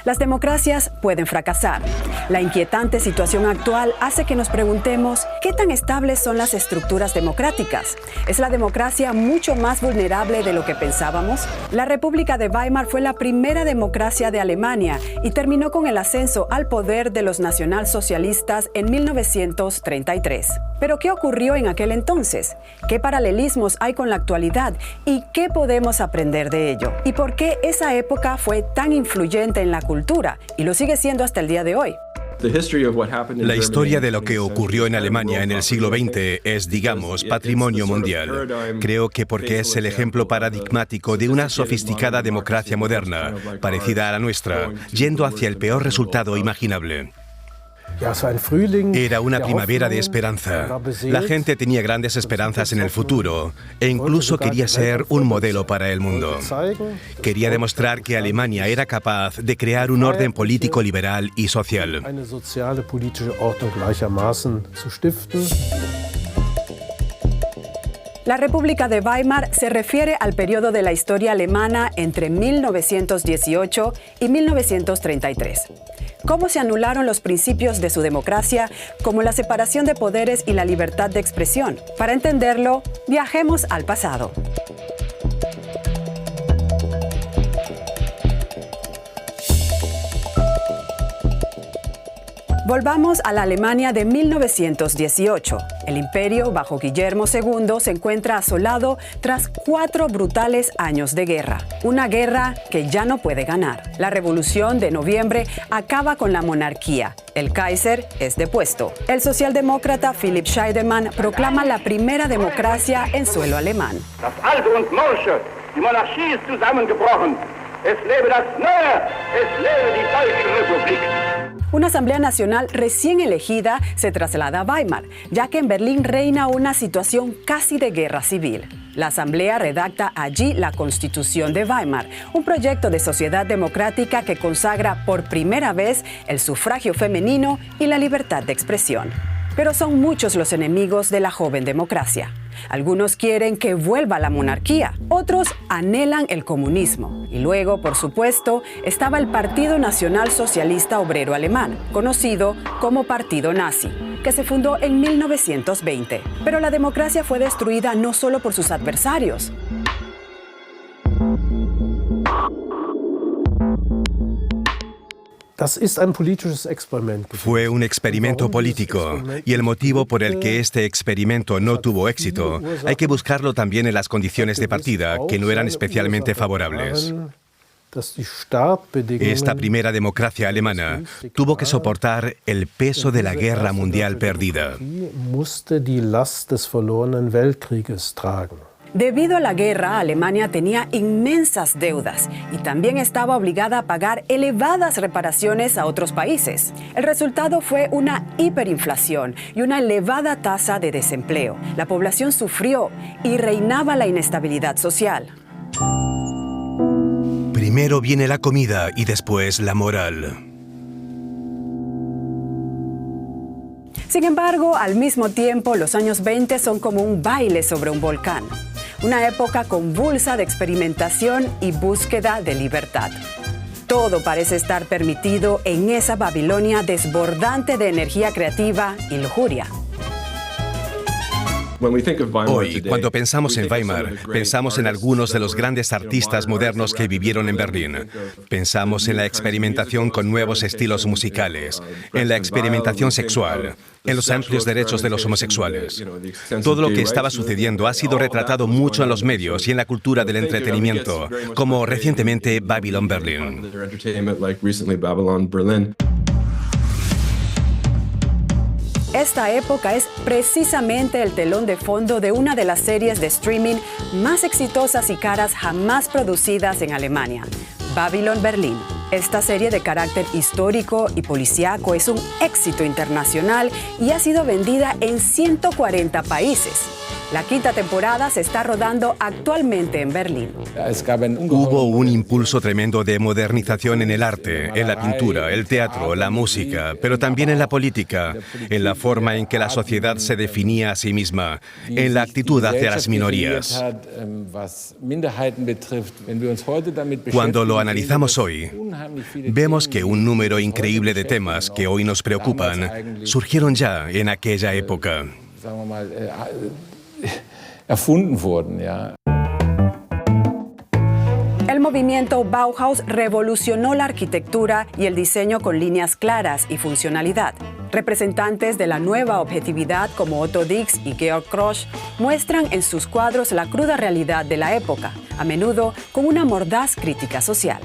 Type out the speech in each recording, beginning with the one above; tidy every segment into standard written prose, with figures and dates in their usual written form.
Las democracias pueden fracasar. La inquietante situación actual hace que nos preguntemos ¿qué tan estables son las estructuras democráticas? ¿Es la democracia mucho más vulnerable de lo que pensábamos? La República de Weimar fue la primera democracia de Alemania y terminó con el ascenso al poder de los nacionalsocialistas en 1933. ¿Pero qué ocurrió en aquel entonces? ¿Qué paralelismos hay con la actualidad? ¿Y qué podemos aprender de ello? ¿Y por qué esa época fue tan influyente en la cultura y lo sigue siendo hasta el día de hoy? La historia de lo que ocurrió en Alemania en el siglo XX es, digamos, patrimonio mundial. Creo que porque es el ejemplo paradigmático de una sofisticada democracia moderna, parecida a la nuestra, yendo hacia el peor resultado imaginable. Era una primavera de esperanza. La gente tenía grandes esperanzas en el futuro e incluso quería ser un modelo para el mundo. Quería demostrar que Alemania era capaz de crear un orden político liberal y social. La República de Weimar se refiere al periodo de la historia alemana entre 1918 y 1933. ¿Cómo se anularon los principios de su democracia, como la separación de poderes y la libertad de expresión? Para entenderlo, viajemos al pasado. Volvamos a la Alemania de 1918. El imperio, bajo Guillermo II, se encuentra asolado tras 4 brutales años de guerra. Una guerra que ya no puede ganar. La Revolución de Noviembre acaba con la monarquía. El Kaiser es depuesto. El socialdemócrata Philipp Scheidemann proclama la primera democracia en suelo alemán. Das Alte und Morsche, die Monarchie ist zusammengebrochen. Es lebe das Neue, es lebe die Deutsche Republik. Una asamblea nacional recién elegida se traslada a Weimar, ya que en Berlín reina una situación casi de guerra civil. La asamblea redacta allí la Constitución de Weimar, un proyecto de sociedad democrática que consagra por primera vez el sufragio femenino y la libertad de expresión. Pero son muchos los enemigos de la joven democracia. Algunos quieren que vuelva la monarquía, otros anhelan el comunismo. Y luego, por supuesto, estaba el Partido Nacional Socialista Obrero Alemán, conocido como Partido Nazi, que se fundó en 1920. Pero la democracia fue destruida no solo por sus adversarios. Fue un experimento político, y el motivo por el que este experimento no tuvo éxito, hay que buscarlo también en las condiciones de partida, que no eran especialmente favorables. Esta primera democracia alemana tuvo que soportar el peso de la guerra mundial perdida. Debido a la guerra, Alemania tenía inmensas deudas y también estaba obligada a pagar elevadas reparaciones a otros países. El resultado fue una hiperinflación y una elevada tasa de desempleo. La población sufrió y reinaba la inestabilidad social. Primero viene la comida y después la moral. Sin embargo, al mismo tiempo, los años 20 son como un baile sobre un volcán. Una época convulsa de experimentación y búsqueda de libertad. Todo parece estar permitido en esa Babilonia desbordante de energía creativa y lujuria. Hoy, cuando pensamos en Weimar, pensamos en algunos de los grandes artistas modernos que vivieron en Berlín. Pensamos en la experimentación con nuevos estilos musicales, en la experimentación sexual, en los amplios derechos de los homosexuales. Todo lo que estaba sucediendo ha sido retratado mucho en los medios y en la cultura del entretenimiento, como recientemente Babylon Berlin. Esta época es precisamente el telón de fondo de una de las series de streaming más exitosas y caras jamás producidas en Alemania, Babylon Berlin. Esta serie de carácter histórico y policíaco es un éxito internacional y ha sido vendida en 140 países. La quinta temporada se está rodando actualmente en Berlín. Hubo un impulso tremendo de modernización en el arte, en la pintura, el teatro, la música, pero también en la política, en la forma en que la sociedad se definía a sí misma, en la actitud hacia las minorías. Cuando lo analizamos hoy, vemos que un número increíble de temas que hoy nos preocupan surgieron ya en aquella época. El movimiento Bauhaus revolucionó la arquitectura y el diseño con líneas claras y funcionalidad. Representantes de la nueva objetividad como Otto Dix y Georg Grosz muestran en sus cuadros la cruda realidad de la época, a menudo con una mordaz crítica social.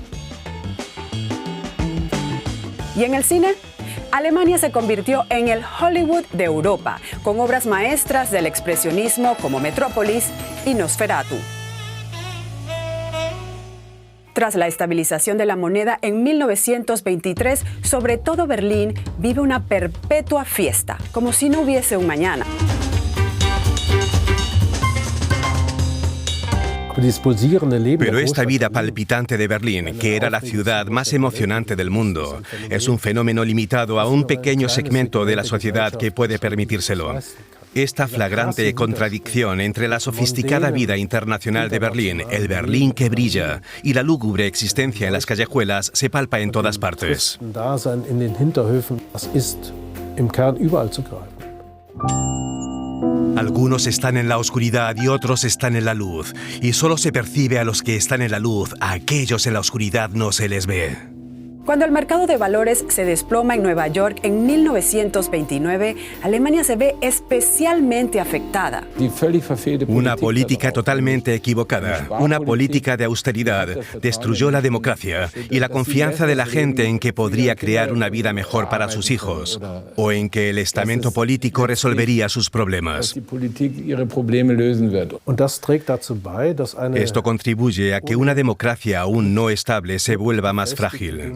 ¿Y en el cine? Alemania se convirtió en el Hollywood de Europa, con obras maestras del expresionismo como Metrópolis y Nosferatu. Tras la estabilización de la moneda en 1923, sobre todo Berlín vive una perpetua fiesta, como si no hubiese un mañana. Pero esta vida palpitante de Berlín, que era la ciudad más emocionante del mundo, es un fenómeno limitado a un pequeño segmento de la sociedad que puede permitírselo. Esta flagrante contradicción entre la sofisticada vida internacional de Berlín, el Berlín que brilla, y la lúgubre existencia en las callejuelas se palpa en todas partes. Algunos están en la oscuridad y otros están en la luz, y solo se percibe a los que están en la luz, a aquellos en la oscuridad no se les ve. Cuando el mercado de valores se desploma en Nueva York en 1929, Alemania se ve especialmente afectada. Una política totalmente equivocada, una política de austeridad, destruyó la democracia y la confianza de la gente en que podría crear una vida mejor para sus hijos, o en que el estamento político resolvería sus problemas. Esto contribuye a que una democracia aún no estable se vuelva más frágil.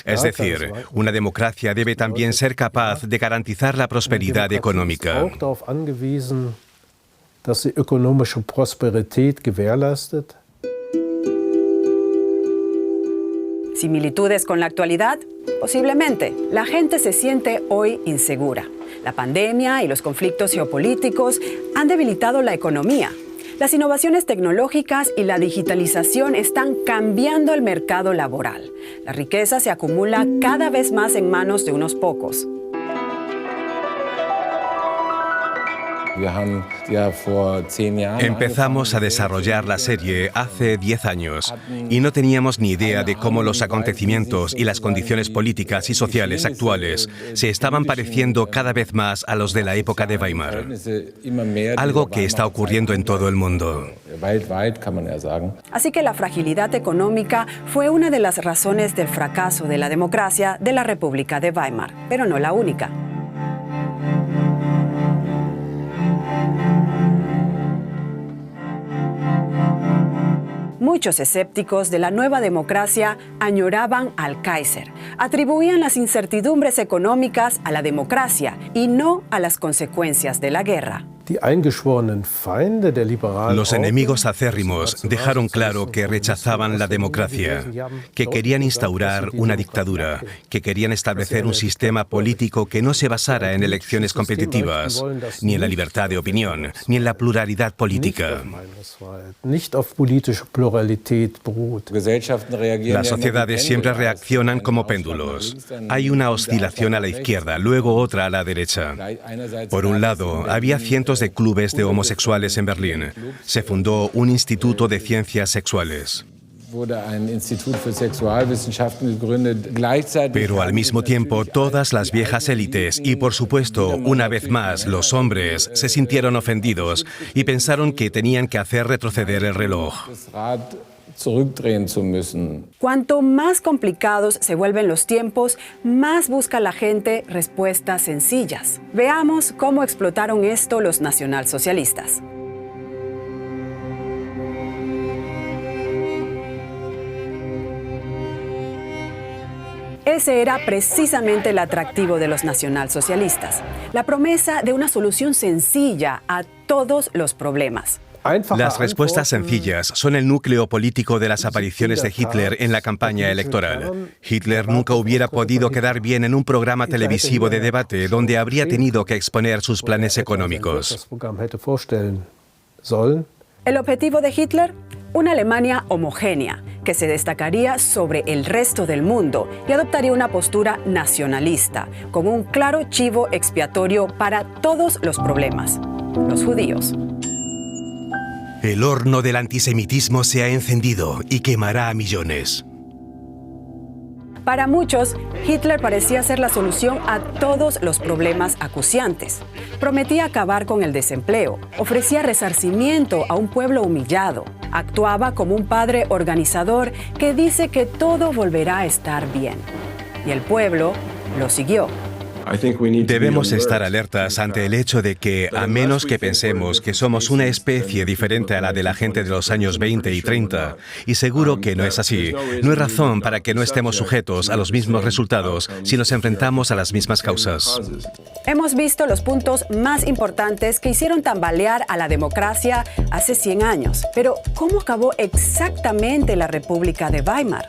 Es decir, una democracia debe también ser capaz de garantizar la prosperidad económica. ¿Similitudes con la actualidad? Posiblemente. La gente se siente hoy insegura. La pandemia y los conflictos geopolíticos han debilitado la economía. Las innovaciones tecnológicas y la digitalización están cambiando el mercado laboral. La riqueza se acumula cada vez más en manos de unos pocos. Empezamos a desarrollar la serie hace 10 años y no teníamos ni idea de cómo los acontecimientos y las condiciones políticas y sociales actuales se estaban pareciendo cada vez más a los de la época de Weimar. Algo que está ocurriendo en todo el mundo. Así que la fragilidad económica fue una de las razones del fracaso de la democracia de la República de Weimar, pero no la única. Muchos escépticos de la nueva democracia añoraban al Kaiser, atribuían las incertidumbres económicas a la democracia y no a las consecuencias de la guerra. Los enemigos acérrimos dejaron claro que rechazaban la democracia, que querían instaurar una dictadura, que querían establecer un sistema político que no se basara en elecciones competitivas, ni en la libertad de opinión, ni en la pluralidad política. Las sociedades siempre reaccionan como péndulos. Hay una oscilación a la izquierda, luego otra a la derecha. Por un lado, había cientos de clubes de homosexuales en Berlín. Se fundó un instituto de ciencias sexuales. Pero al mismo tiempo, todas las viejas élites y, por supuesto, una vez más, los hombres, se sintieron ofendidos y pensaron que tenían que hacer retroceder el reloj. Cuanto más complicados se vuelven los tiempos, más busca la gente respuestas sencillas. Veamos cómo explotaron esto los nacionalsocialistas. Ese era precisamente el atractivo de los nacionalsocialistas, la promesa de una solución sencilla a todos los problemas. Las respuestas sencillas son el núcleo político de las apariciones de Hitler en la campaña electoral. Hitler nunca hubiera podido quedar bien en un programa televisivo de debate donde habría tenido que exponer sus planes económicos. El objetivo de Hitler: una Alemania homogénea, que se destacaría sobre el resto del mundo y adoptaría una postura nacionalista, con un claro chivo expiatorio para todos los problemas: los judíos. El horno del antisemitismo se ha encendido y quemará a millones. Para muchos, Hitler parecía ser la solución a todos los problemas acuciantes. Prometía acabar con el desempleo, ofrecía resarcimiento a un pueblo humillado, actuaba como un padre organizador que dice que todo volverá a estar bien. Y el pueblo lo siguió. Debemos estar alertas ante el hecho de que, a menos que pensemos que somos una especie diferente a la de la gente de los años 20 y 30, y seguro que no es así, no hay razón para que no estemos sujetos a los mismos resultados si nos enfrentamos a las mismas causas. Hemos visto los puntos más importantes que hicieron tambalear a la democracia hace 100 años. Pero, ¿cómo acabó exactamente la República de Weimar?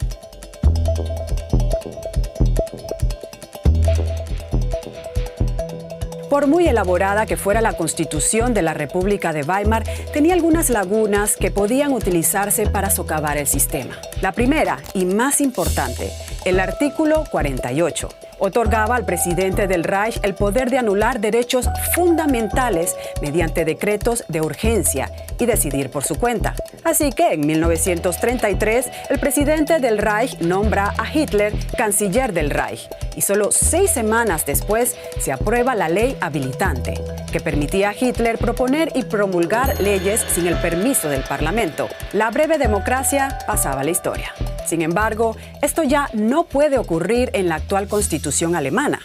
Por muy elaborada que fuera la Constitución de la República de Weimar, tenía algunas lagunas que podían utilizarse para socavar el sistema. La primera y más importante, el artículo 48. Otorgaba al presidente del Reich el poder de anular derechos fundamentales mediante decretos de urgencia y decidir por su cuenta. Así que en 1933, el presidente del Reich nombra a Hitler canciller del Reich. Y solo 6 semanas después se aprueba la ley habilitante, que permitía a Hitler proponer y promulgar leyes sin el permiso del Parlamento. La breve democracia pasaba a la historia. Sin embargo, esto ya no puede ocurrir en la actual Constitución alemana.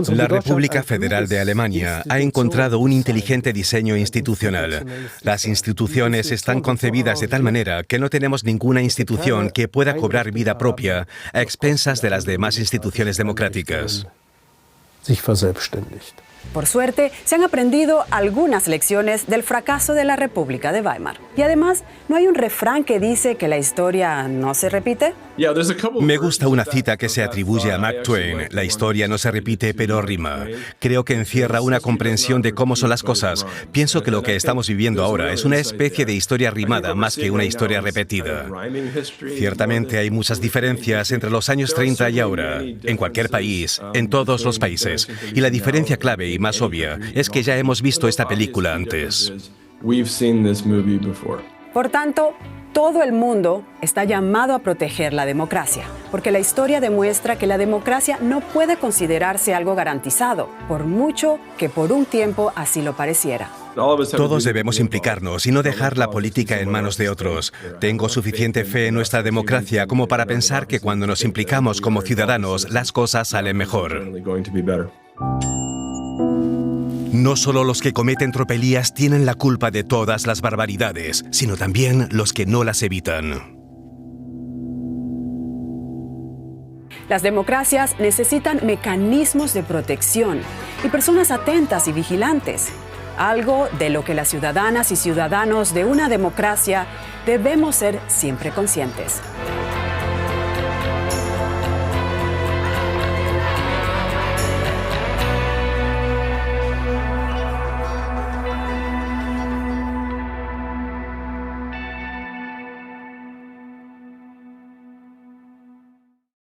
La República Federal de Alemania ha encontrado un inteligente diseño institucional. Las instituciones están concebidas de tal manera que no tenemos ninguna institución que pueda cobrar vida propia a expensas de las demás instituciones democráticas. Por suerte, se han aprendido algunas lecciones del fracaso de la República de Weimar. Y además, ¿no hay un refrán que dice que la historia no se repite? Me gusta una cita que se atribuye a Mark Twain. La historia no se repite, pero rima. Creo que encierra una comprensión de cómo son las cosas. Pienso que lo que estamos viviendo ahora es una especie de historia rimada más que una historia repetida. Ciertamente hay muchas diferencias entre los años 30 y ahora, en cualquier país, en todos los países. Y la diferencia clave y más obvia es que ya hemos visto esta película antes. Por tanto, todo el mundo está llamado a proteger la democracia, porque la historia demuestra que la democracia no puede considerarse algo garantizado, por mucho que por un tiempo así lo pareciera. Todos debemos implicarnos y no dejar la política en manos de otros. Tengo suficiente fe en nuestra democracia como para pensar que cuando nos implicamos como ciudadanos, las cosas salen mejor. No solo los que cometen tropelías tienen la culpa de todas las barbaridades, sino también los que no las evitan. Las democracias necesitan mecanismos de protección y personas atentas y vigilantes. Algo de lo que las ciudadanas y ciudadanos de una democracia debemos ser siempre conscientes.